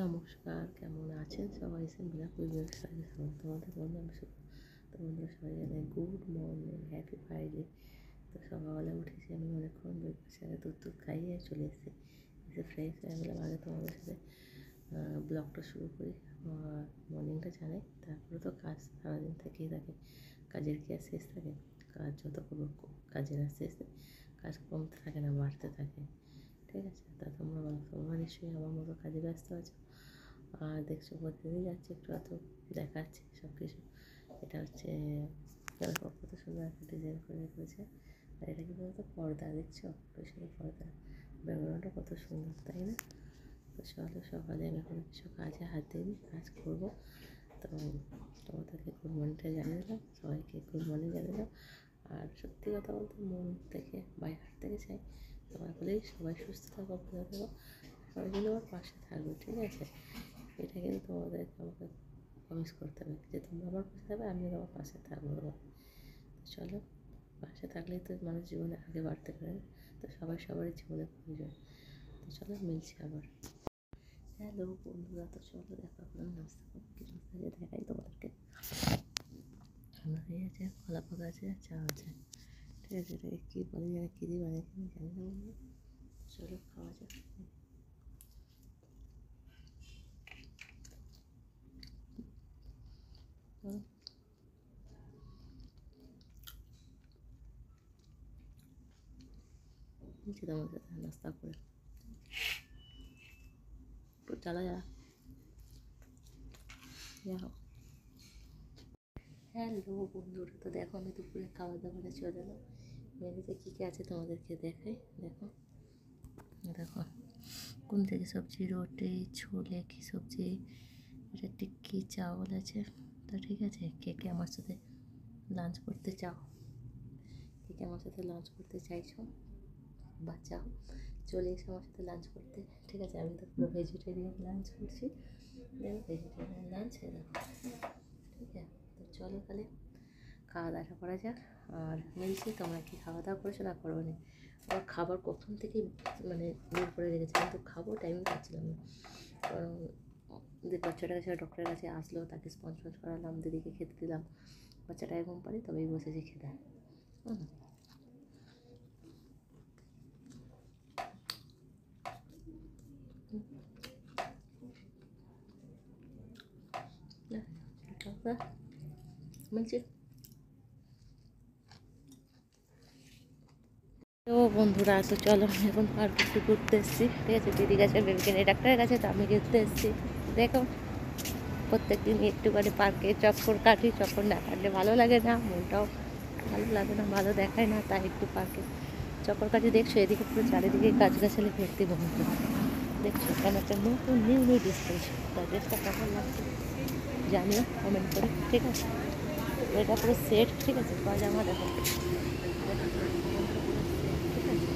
নমস্কার, কেমন আছেন সবাই? সিম্পলা কুইজের সাথে তোমাদের বন্ধু আমি তো বন্ধুরা সবাই জানাই গুড মর্নিং, হ্যাপি ফ্রাইডে। তো সকালবেলা উঠেছি আমি অনেকক্ষণ সাথে দুধ খাইয়ে চলে এসেছি, এসে ফ্রেশ হয়ে গেলাম। আগে তোমাদের সাথে ব্লগটা শুরু করি, মর্নিংটা জানাই। তারপরে তো কাজ সারাদিন থেকেই থাকে, কাজের কি আর শেষ থাকে? কাজ যত করবো কাজের আর শেষ নেই, কাজ কমতে থাকে না, বাড়তে থাকে। ঠিক আছে, তা তোমরা নিশ্চয়ই আমার মতো কাজে ব্যস্ত আছো। আর দেখছো প্রতিদিনই যাচ্ছে, একটু এত দেখাচ্ছে সব কিছু। এটা হচ্ছে দেখো কত সুন্দর একটা ডিজাইন করে রেখেছে। আর এটা কি বলতো, পর্দা দেখছো, পেছনে পর্দা, ব্যাকগ্রাউন্ডটা কত সুন্দর, তাই না? তো চলো, সকালে আমি এখন কিছু কাজে হাত দিইনি, কাজ করবো। তো তোমাদেরকে গুড মর্নিংটা জানিয়ে দিলাম, সবাইকে গুড মর্নিং জানিয়ে দিলাম। আর সত্যি কথা বলতে মন থেকে বাই হার্ট থেকে চাই তোমার বলেই সবাই সুস্থ থাকো, ভালো থাকো, সবাই কিন্তু আমার পাশে থাকবে। ঠিক আছে, এটা কিন্তু তোমাদেরকে আমাকে প্রমিস করতে হবে যে তোমরা আমার পাশে থাকবে, আমিও তোমার পাশে থাকবো। চলো, পাশে থাকলেই তো মানুষ জীবনে আগে বাড়তে পারে না। তো সবারই জীবনে প্রয়োজন। তো চলো, মিলছি আবার। হ্যালো বন্ধুরা, তো চলো দেখো এখন আমি নাস্তা করবো, কি নাস্তা যে দেখাই তোমাদেরকে। ঠান্ডা হয়ে আছে, কলা পাকা আছে, চা আছে। ঠিক আছে, এটাকে কী বলে জানি, কী দিয়ে বানিয়েছি আমি জানি না বন্ধু। চলো খাওয়া যাক। নিচে তোমার সাথে নাস্তা করে একটু চালা যা যাও। হ্যালো বন্ধুরা, তো দেখো আমি দুপুরে খাওয়া দাওয়াটা চলে এলাম। মেনুতে কী কী আছে তোমাদেরকে দেখাই। দেখো দেখো, কোন থেকে সবজি, রুটি, ছোলে, কী সবজি, এটা টিক্কি, চাওয়াল আছে। তো ঠিক আছে, কে কে আমার সাথে লাঞ্চ করতে চাও, কে কে আমার সাথে লাঞ্চ করতে চাইছো বা চাও, চলে এসে আমার সাথে লাঞ্চ করতে। ঠিক আছে, আমি তো পুরো ভেজিটেরিয়ান লাঞ্চ করছি, দেখো ভেজিটেরিয়ান লাঞ্চ দেখো। ঠিক আছে, তো চলো তাহলে খাওয়া দাওয়াটা করা যাক। আর বলছি, তোমরা কি খাওয়া দাওয়া করেছো না করবো না? আমার খাবার কখন থেকে মানে বের করে রেখেছি, কিন্তু খাবো টাইম পাচ্ছিলাম না। কারণ বাচ্চাটার কাছে ডক্টরের কাছে আসলো, তাকে স্পঞ্জ করালাম, দিদিকে খেতে দিলাম, বাচ্চাটাকে ঘুম পাড়ি তবেই বসেছি খেতে। হুম, বলছি তো বন্ধুরা, তো চলো এখন পার্কে একটু ঘুরতে এসেছি। ঠিক আছে, দিদি গেছে বেবিকে নিয়ে ডাক্তারের কাছে, তো আমি ঘুরতে এসেছি। দেখো প্রত্যেক দিন একটুখানি পার্কে চক্কর কাটি, চক্কর না কাটলে ভালো লাগে না, মনটাও ভালো লাগে না, ভালো দেখায় না, তাই একটু পার্কে চক্কর কাটি। দেখছো এদিকে পুরো চারিদিকে গাছগাছালি ভর্তি বন্ধু, দেখছো কেন একটা নতুন নিউ ডিসপ্লেস। তার ড্রেসটা কেমন লাগছে জানিও কমেন্ট করে। ঠিক আছে, এটা পুরো সেট। ঠিক আছে, পাজামা দেখো, ঠিক আছে,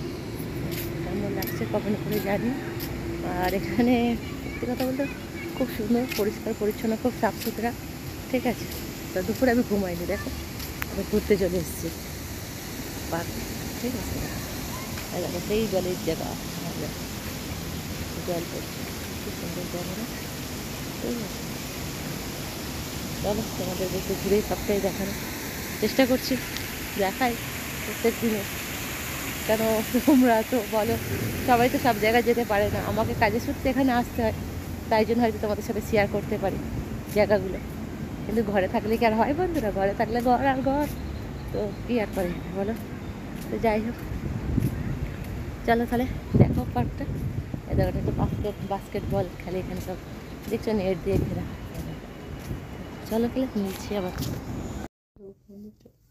কেমন লাগছে কমেন্ট করে জানি। আর এখানে সত্যি কথা বলতে খুব সুন্দর, পরিষ্কার পরিচ্ছন্ন, খুব সাফ সুতরা। ঠিক আছে, তো দুপুরে আমি ঘুমাইনি, দেখো আমি ঘুরতে চলে এসেছি পার্ক। ঠিক আছে, দেখো সেই জলের জায়গা, জল পড়ছে, খুব সুন্দর জায়গা। ঠিক আছে, চলো তোমাদেরকে একটু ঘুরেই সবটাই দেখানোর চেষ্টা করছি, দেখাই প্রত্যেক দিনে। কেন তোমরা তো বলো সবাই তো সব জায়গায় যেতে পারে না, আমাকে কাজের সূত্রে এখানে আসতে হয়, তাই জন্য হয়তো তোমাদের সাথে শেয়ার করতে পারি জায়গাগুলো। কিন্তু ঘরে থাকলে কি আর হয় বন্ধুরা? ঘরে থাকলে ঘর আর ঘর, তো কী আর করে বলো। তো যাই হোক, চলো তাহলে দেখো পার্কটা। এ দেখো একটু বাস্কেটবল খেলে এখানে সব, দেখছো নেট দিয়ে ঘেরা। চলো তাহলে মিলছি আবার।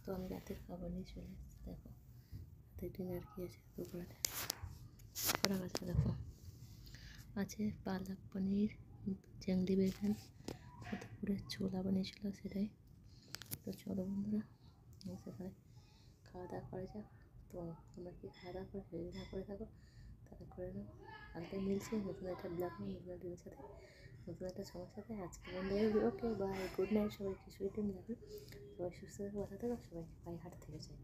তো আমি রাতের খাবার নিয়ে চলে এসেছি। দেখো রাতের ডিনার কী আছে দুপুরে করা গেছে। দেখো আছে পালক পনির, চিংড়ি বেগুন, দুপুরে ছোলা বানিয়েছিল সেটাই। তো চলো বন্ধুরা, সেখানে খাওয়া দাওয়া করা যাক। তো তোমরা কি খাওয়া দাওয়া করে যদি না করে থাকো তাহলে করে নাও। কালকে মিলছে নতুন একটা ব্লগ নিয়ে, নতুন একটা দিনের সাথে, নতুন একটা সময়ের সাথে। আজকে বন্ধু ওকে বাই, গুড নাইট সবাইকে, সুইট ড্রিম, লাভ ইউ। সবাই সুস্থ থাকো, ভালো থাকো, সবাইকে পায়ে হাঁটা থেকে চাই।